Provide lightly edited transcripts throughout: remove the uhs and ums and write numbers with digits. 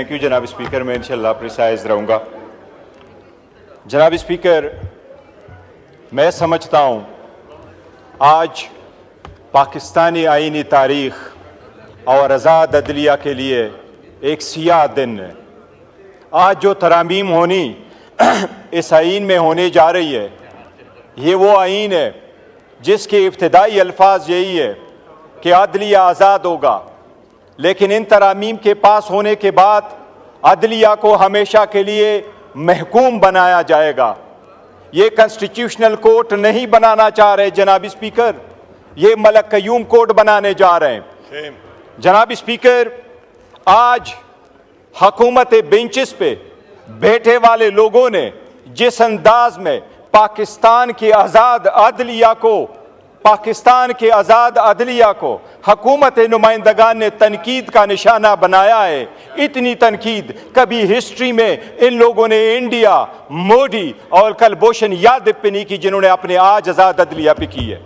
Thank you जनाब speaker. मैं इंशाल्लाह प्रिसाइज रहूँगा। जनाब स्पीकर, मैं समझता हूँ आज पाकिस्तानी आईनी तारीख और आज़ाद अदलिया के लिए एक सियाह दिन है। आज जो तरामीम होनी इस आईन में होने जा रही है, ये वो आईन है जिसके इब्तिदाई अल्फाज यही है कि अदलिया आज़ाद होगा, लेकिन इन तरामीम के पास होने के बाद अदलिया को हमेशा के लिए महकूम बनाया जाएगा। ये कॉन्स्टिट्यूशनल कोर्ट नहीं बनाना चाह रहे जनाब स्पीकर, ये मलक कयूम कोर्ट बनाने जा रहे हैं। जनाब स्पीकर, आज हुकूमत बेंचेस पे बैठे वाले लोगों ने जिस अंदाज में पाकिस्तान की आज़ाद अदलिया को हुकूमत नुमाइंदगान ने तनकीद का निशाना बनाया है, इतनी तनकीद कभी हिस्ट्री में इन लोगों ने इंडिया, मोदी और कलभूषण यादव पे नहीं की, जिन्होंने अपने आज आज़ाद अदलिया पे की है।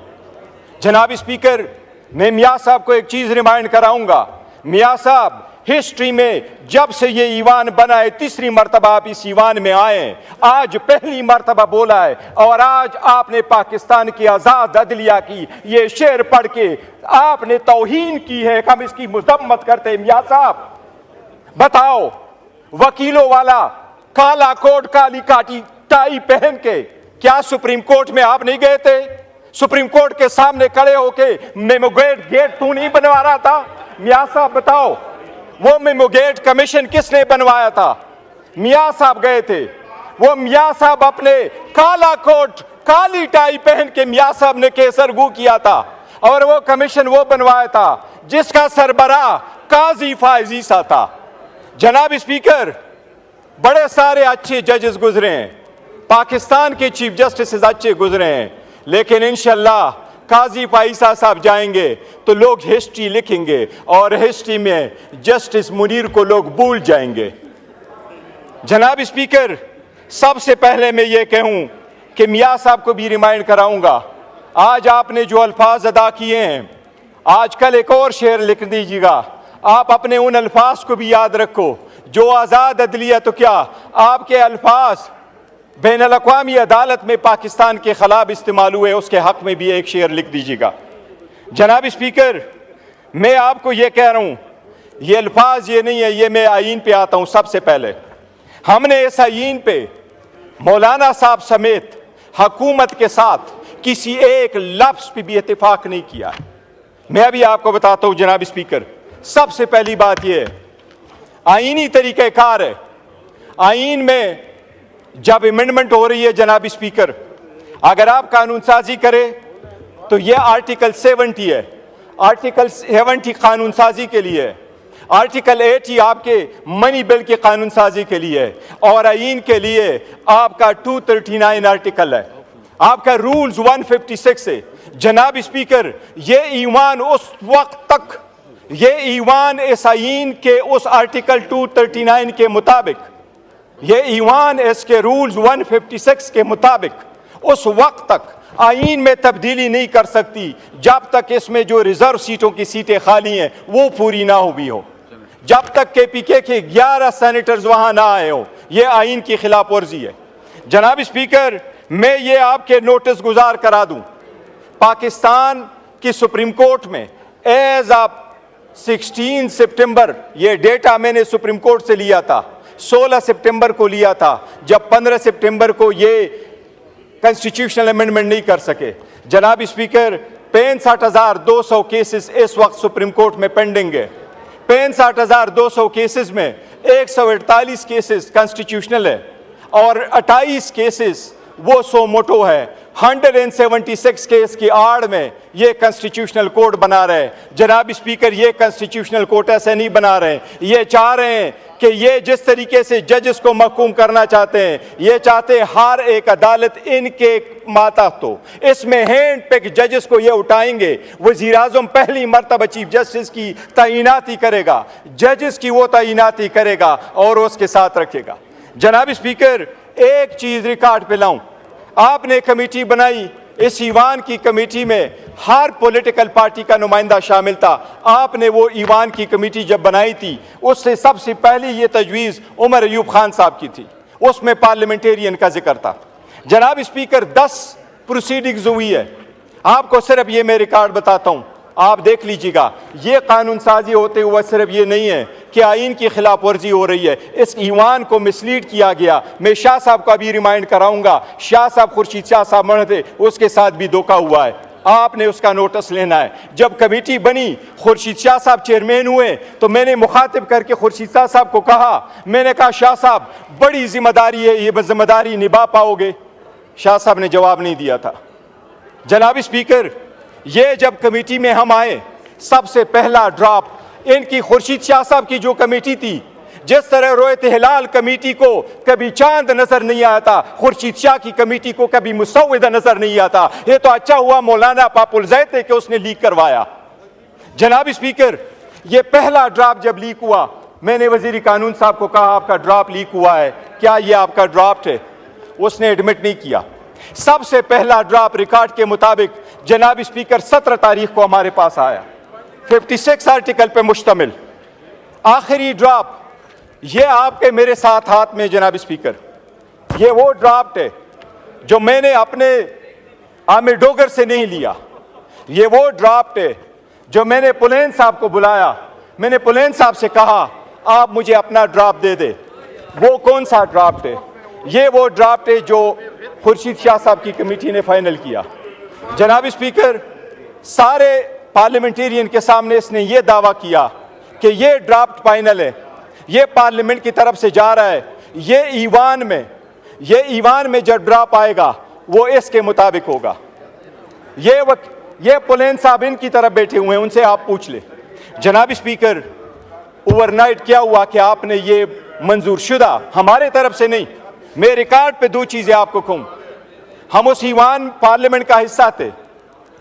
जनाब स्पीकर, मैं मियाँ साहब को एक चीज़ रिमाइंड कराऊंगा। मियाँ साहब, हिस्ट्री में जब से ये ईवान बना है, तीसरी मरतबा आप इस ईवान में आए हैं, आज पहली मरतबा बोला है, और आज आपने पाकिस्तान की आज़ाद अदलिया की ये शेर पढ़ के आपने तौहीन की है। हम इसकी मजम्मत करते हैं। मियाँ साहब बताओ, वकीलों वाला काला कोट काली काटी टाई पहन के क्या सुप्रीम कोर्ट में आप नहीं गए थे? सुप्रीम कोर्ट के सामने खड़े होके मेमोगेट गेट तू नहीं बनवा रहा था? मियाँ साहब बताओ, वो मेमोगेट कमीशन किसने बनवाया था? मियाँ साहब गए थे। वो मियाँ साहब अपने काला कोट काली टाई पहन के मियाँ साहब ने केसरगू किया था, और वो कमीशन वो बनवाया था जिसका सरबराह काजी फायजीसा था। जनाब स्पीकर, बड़े सारे अच्छे जजेस गुजरे हैं, पाकिस्तान के चीफ जस्टिस अच्छे गुजरे हैं, लेकिन इंशाल्लाह काजी फायजीसा साहब जाएंगे तो लोग हिस्ट्री लिखेंगे और हिस्ट्री में जस्टिस मुनीर को लोग भूल जाएंगे। जनाब स्पीकर, सबसे पहले मैं ये कहूं कि मियाँ साहब को भी रिमाइंड कराऊंगा, आज आपने जो अल्फाज अदा किए हैं, आजकल एक और शेर लिख दीजिएगा। आप अपने उन अल्फाज को भी याद रखो जो आज़ाद अदलिया, तो क्या आपके अल्फाज बैनुल अक़वामी अदालत में पाकिस्तान के खिलाफ इस्तेमाल हुए, उसके हक में भी एक शेर लिख दीजिएगा। जनाब स्पीकर, मैं आपको ये कह रहा हूँ, ये अल्फाज ये नहीं है, ये मैं आईन पे आता हूँ। सबसे पहले हमने इस आईन पे मौलाना साहब समेत हुकूमत के साथ किसी एक लफ्ज़ पे भी इत्तेफाक नहीं किया। मैं अभी आपको बताता हूँ जनाब स्पीकर। सबसे पहली बात यह है, आईनी तरीक़ाकार है। आईन में जब अमेंडमेंट हो रही है जनाब स्पीकर, अगर आप कानून साजी करें तो यह आर्टिकल 70 है। आर्टिकल 70 कानून साजी के लिए है, आर्टिकल 80 आपके मनी बिल के कानून साजी के लिए है, और आईन के लिए आपका 239 आर्टिकल है, आपका रूल्स 156 है। जनाब स्पीकर, ये ईवान उस वक्त तक, ये ईवान इस आईन के उस आर्टिकल 239 के मुताबिक, ये ईवान इसके रूल्स 156 के मुताबिक उस वक्त तक आईन में तब्दीली नहीं कर सकती जब तक इसमें जो रिजर्व सीटों की सीटें खाली हैं वो पूरी ना हुई हो, जब तक KPK के 11 सेनेटर्स वहां ना आए हो। ये आईन की खिलाफ वर्जी है। जनाब स्पीकर, मैं ये आपके नोटिस गुजार करा दूं, पाकिस्तान की सुप्रीम कोर्ट में एज ऑफ 16 सितंबर, ये डेटा मैंने सुप्रीम कोर्ट से लिया था, 16 सितंबर को लिया था, जब 15 सितंबर को ये कॉन्स्टिट्यूशनल अमेंडमेंट नहीं कर सके। जनाब स्पीकर, 65,200 केसेस इस वक्त सुप्रीम कोर्ट में पेंडिंग है। 65,200 केसेस में 148 केसेस कॉन्स्टिट्यूशनल है और 28 केसेस वो सो मोटो है। 176 केस की आड़ में ये कॉन्स्टिट्यूशनल कोर्ट बना रहे हैं। जनाब स्पीकर, ये कॉन्स्टिट्यूशनल कोर्ट ऐसे नहीं बना रहे हैं, ये चाह रहे हैं कि ये जिस तरीके से जजेस को महकूम करना चाहते हैं, ये चाहते हैं हर एक अदालत इनके मातहत हो। इसमें हैंड पिक जजेस को ये उठाएंगे। वज़ीर आज़म पहली मरतबा चीफ जस्टिस की तैनाती करेगा, जजेस की वो तैनाती करेगा और उसके साथ रखेगा। जनाब स्पीकर, एक चीज़ रिकॉर्ड पे लाऊं, आपने कमेटी बनाई इस ईवान की कमेटी में हर पॉलिटिकल पार्टी का नुमाइंदा शामिल था। आपने वो ईवान की कमेटी जब बनाई थी, उससे सबसे पहले ये तजवीज़ उमर अयूब खान साहब की थी, उसमें पार्लियामेंटेरियन का जिक्र था। जनाब स्पीकर, 10 प्रोसीडिंग्स हुई है। आपको सिर्फ ये मैं रिकॉर्ड बताता हूँ, आप देख लीजिएगा। ये कानून साजी होते हुए सिर्फ ये नहीं है कि आइन की खिलाफ वर्जी हो रही है, इस ईवान को मिसलीड किया गया। मैं शाह साहब का भी रिमाइंड कराऊंगा, शाह साहब खुर्शीद शाह साहब मर थे, उसके साथ भी धोखा हुआ है, आपने उसका नोटिस लेना है। जब कमेटी बनी, खुर्शीद शाह साहब चेयरमैन हुए, तो मैंने मुखातिब करके खुर्शीद शाह साहब को कहा, मैंने कहा शाह साहब बड़ी जिम्मेदारी है, ये जिम्मेदारी निभा पाओगे? शाह साहब ने जवाब नहीं दिया था। जनाब स्पीकर, ये जब कमेटी में हम आए, सबसे पहला ड्राफ्ट इनकी खुर्शीद शाह साहब की जो कमेटी थी, जिस तरह रोयत हिलाल कमेटी को कभी चांद नजर नहीं आता, खुर्शीद शाह की कमेटी को कभी मुसव्विदा नजर नहीं आता। ये तो अच्छा हुआ मौलाना पापुल जैद थे कि उसने लीक करवाया। जनाब स्पीकर, ये पहला ड्राफ्ट जब लीक हुआ, मैंने वजीर कानून साहब को कहा आपका ड्राफ्ट लीक हुआ है, क्या ये आपका ड्राफ्ट है? उसने एडमिट नहीं किया। सबसे पहला ड्राफ्ट रिकॉर्ड के मुताबिक जनाब स्पीकर 17 तारीख को हमारे पास आया, 56 आर्टिकल पे मुश्तमिल। आखिरी ड्राफ्ट ये आपके मेरे साथ हाथ में जनाब स्पीकर, ये वो ड्राफ्ट है जो मैंने अपने आमिर डोगर से नहीं लिया। ये वो ड्राफ्ट है जो मैंने पुलेन साहब को बुलाया, मैंने पुलेन साहब से कहा आप मुझे अपना ड्राफ्ट दे दे। वो कौन सा ड्राफ्ट है? ये वो ड्राफ्ट है जो खुर्शीद शाह साहब की कमेटी ने फाइनल किया। जनाब स्पीकर, सारे पार्लियामेंटेरियन के सामने इसने ये दावा किया कि ये ड्राफ्ट फाइनल है, ये पार्लियामेंट की तरफ से जा रहा है, ये ईवान में जब ड्राफ्ट आएगा वो इसके मुताबिक होगा। ये पुलेन साहब इनकी तरफ बैठे हुए हैं, उनसे आप पूछ ले। जनाब स्पीकर, ओवरनाइट क्या हुआ कि आपने ये मंजूर शुदा, हमारे तरफ से नहीं, मैं रिकॉर्ड पे 2 चीजें आपको कहूं। हम उस ईवान पार्लियामेंट का हिस्सा थे,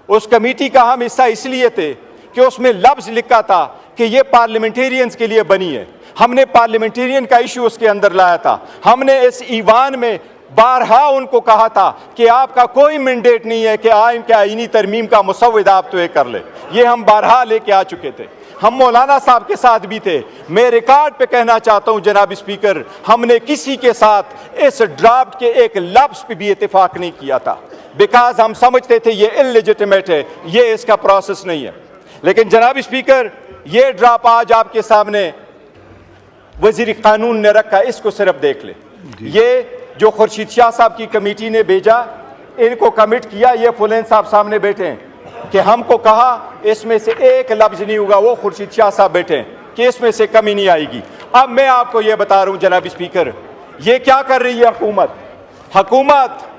उस कमेटी का हम हिस्सा इसलिए थे कि उसमें लफ्ज लिखा था कि ये पार्लियामेंटेरियंस के लिए बनी है। हमने पार्लियामेंटेरियन का इशू उसके अंदर लाया था। हमने इस ईवान में बारहा उनको कहा था कि आपका कोई मैंडेट नहीं है कि आइन के आईनी तरमीम का मुसव्विदा आप तय कर ले। ये हम बारहा लेके आ चुके थे, हम मौलाना साहब के साथ भी थे। मैं रिकॉर्ड पे कहना चाहता हूं जनाब स्पीकर, हमने किसी के साथ इस ड्राफ्ट के एक लफ्ज पे भी इत्तेफाक नहीं किया था, बिकॉज हम समझते थे ये इलेजिटिमेट है, ये इसका प्रोसेस नहीं है। लेकिन जनाब स्पीकर, ये ड्राफ्ट आज आपके सामने वजीर कानून ने रखा, इसको सिर्फ देख ले। ये जो खुर्शीद शाह साहब की कमेटी ने भेजा, इनको कमिट किया, ये फुलेन साहब सामने बैठे हैं कि हमको कहा इसमें से एक लफ्ज नहीं होगा, वो खुर्शीद शाह साहब बैठे हैं कि इसमें से कमी नहीं आएगी। अब मैं आपको ये बता रहा हूं जनाब स्पीकर, ये क्या कर रही है हुकूमत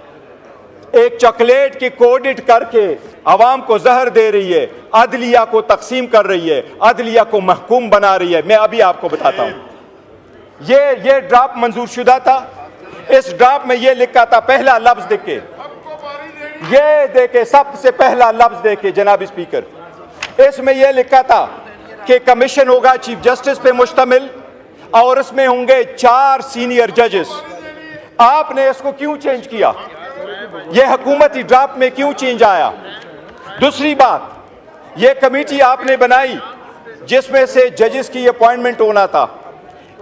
एक चॉकलेट की कोडिट करके अवाम को जहर दे रही है, अदलिया को तकसीम कर रही है, अदलिया को महकूम बना रही है। मैं अभी आपको बताता हूं, ये ड्राफ्ट मंजूर शुदा था। इस ड्राफ्ट में ये लिखा था, पहला लफ्ज देखे, ये देखे, सबसे पहला लफ्ज देखे जनाब स्पीकर, इसमें यह लिखा था कि कमीशन होगा चीफ जस्टिस पे मुश्तमिल और इसमें होंगे 4 सीनियर जजेस। आपने इसको क्यों चेंज किया? यह हुकूमती ड्राफ्ट में क्यों चेंज आया? दूसरी बात, यह कमेटी आपने बनाई जिसमें से जजेस की अपॉइंटमेंट होना था,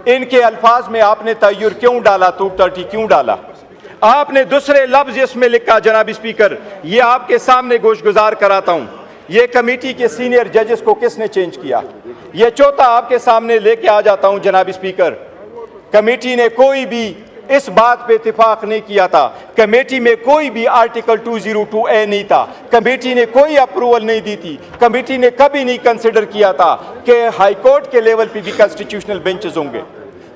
इनके अल्फाज में आपने तय्युर क्यों डाला, 230 क्यों डाला? आपने दूसरे लफ्ज इसमें लिखा जनाब स्पीकर, ये आपके सामने गोशगुजार कराता हूं, ये कमेटी के सीनियर जजेस को किसने चेंज किया? ये चौथा आपके सामने लेके आ जाता हूं जनाब स्पीकर, कमेटी ने कोई भी इस बात पे इत्तेफाक नहीं किया था, कमेटी में कोई भी आर्टिकल 202A नहीं था, कमेटी ने कोई अप्रूवल नहीं दी थी, कमेटी ने कभी नहीं कंसिडर किया था कि हाई कोर्ट के लेवल पे भी कॉन्स्टिट्यूशनल बेंचेस होंगे।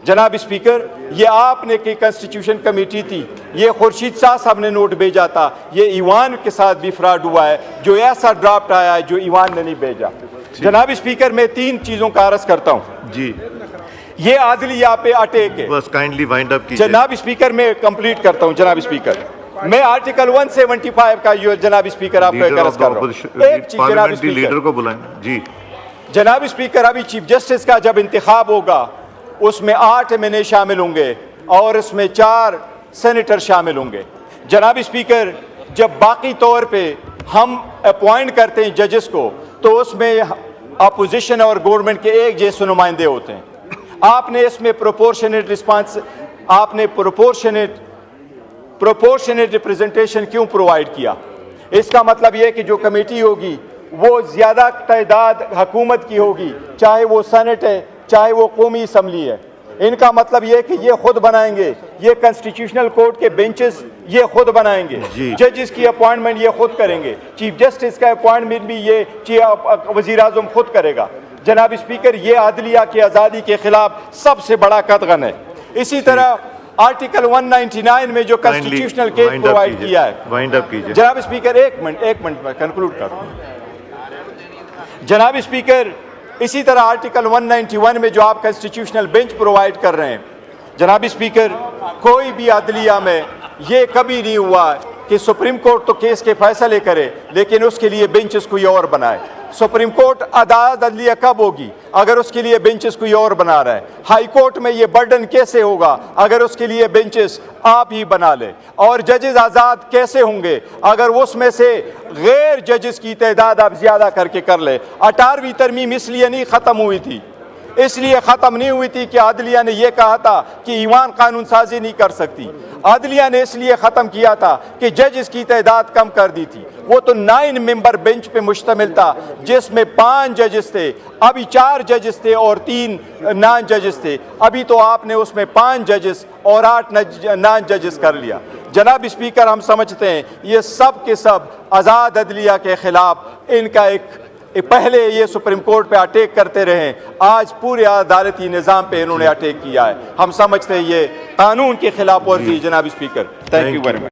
जनाब स्पीकर, ये आपने की कॉन्स्टिट्यूशन कमेटी थी, ये खुर्शीद शाह साहब ने नोट भेजा था, ये ईवान के साथ भी फ्रॉड हुआ है, जो ऐसा ड्राफ्ट आया है जो ईवान ने नहीं भेजा। जनाब स्पीकर, मैं 3 चीजों का अर्ज करता हूँ जी। ये आदलिया पे अटैक है, बस काइंडली वाइंड अप कीजिए। जनाब स्पीकर, मैं कंप्लीट करता हूँ जनाब स्पीकर, मैं आर्टिकल 175 का जनाब स्पीकर आपको एक अर्ज कर रहा हूँ। एक चीज जनाब स्पीकर, लीडर को बुलाएं जी। जनाब स्पीकर, अभी चीफ जस्टिस का जब इंतखाब होगा उसमें 8 एमएनए शामिल होंगे और इसमें 4 सेनेटर शामिल होंगे। जनाब स्पीकर, जब बाकी तौर पे हम अपॉइंट करते हैं जजेस को तो उसमें अपोजिशन और गवर्नमेंट के एक जैसे नुमाइंदे होते हैं। आपने इसमें प्रोपोर्शनेट रिस्पांस, आपने प्रोपोर्शनेट रिप्रेजेंटेशन क्यों प्रोवाइड किया? इसका मतलब यह कि जो कमेटी होगी वो ज़्यादा तादाद हुकूमत की होगी, चाहे वो सेनेट है चाहे वो कौमी असम्बली है। इनका मतलब यह कि ये खुद बनाएंगे, ये कॉन्स्टिट्यूशनल कोर्ट के बेंचेस ये खुद बनाएंगे, जजेस की अपॉइंटमेंट ये खुद करेंगे, चीफ जस्टिस का अपॉइंटमेंट भी ये वज़ीर आज़म खुद करेगा। जनाब स्पीकर, ये अदलिया की आज़ादी के खिलाफ सबसे बड़ा कदगन है। इसी तरह आर्टिकल 199 में जो कॉन्स्टिट्यूशनल केस प्रोवाइड किया है, जनाब स्पीकर एक मिनट में कंक्लूड कर। जनाब स्पीकर, इसी तरह आर्टिकल 191 में जो आप कॉन्स्टिट्यूशनल बेंच प्रोवाइड कर रहे हैं, जनाब स्पीकर, कोई भी अदलिया में ये कभी नहीं हुआ कि सुप्रीम कोर्ट तो केस के फैसले करे लेकिन उसके लिए बेंचेस कोई और बनाए। सुप्रीम कोर्ट अदालत अदलिया कब होगी अगर उसके लिए बेंचेस कोई और बना रहा है? हाई कोर्ट में ये बर्डन कैसे होगा अगर उसके लिए बेंचेस आप ही बना ले? और जजेस आज़ाद कैसे होंगे अगर उसमें से गैर जजेस की तादाद आप ज़्यादा करके कर ले? 18वीं तरमीम इसलिए नहीं ख़त्म हुई थी, इसलिए ख़त्म नहीं हुई थी कि अदलिया ने यह कहा था कि ईवान कानून साजी नहीं कर सकती। अदलिया ने इसलिए ख़त्म किया था कि जजेस की तादाद कम कर दी थी। वो तो 9 मेंबर बेंच पे मुश्तमिल था जिसमें 5 जजेस थे, अभी 4 जजेस थे और 3 नॉन जजेस थे। अभी तो आपने उसमें 5 जजेस और 8 नॉन जजेस कर लिया। जनाब स्पीकर, हम समझते हैं ये सब के सब आज़ाद अदलिया के खिलाफ इनका एक पहले ये सुप्रीम कोर्ट पे अटैक करते रहे, आज पूरे अदालती निज़ाम पे इन्होंने अटैक किया है। हम समझते हैं ये कानून के खिलाफ वर्जी। जनाब speaker, thank you very much.